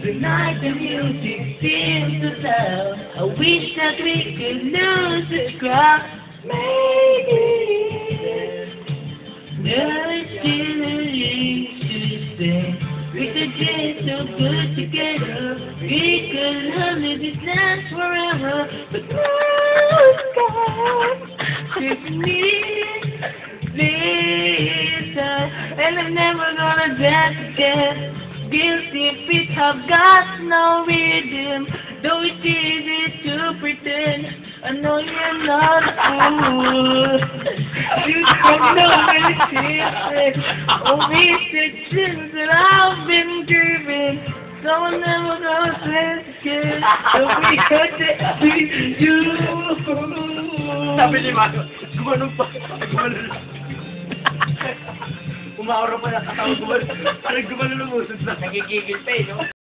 Tonight the music seems so loud. I wish that we could lose the crowd. Maybe there's still a reason to stay. We could get so good together. We could love it this last forever. But now it's gone. With me, later, and I'm never gonna dance again. Guilty feet have got no rhythm, though it's easy to pretend. I know you're not a fool. You don't know any secrets or restrictions that I've been given. So I'm never gonna say again. So we cut it to you. Sabi ni Mario, gumanon pa. Gumanon. Umaura pa na katawag gumanon. Parang gumanon ng usod na. Nagigigil pa eh, no?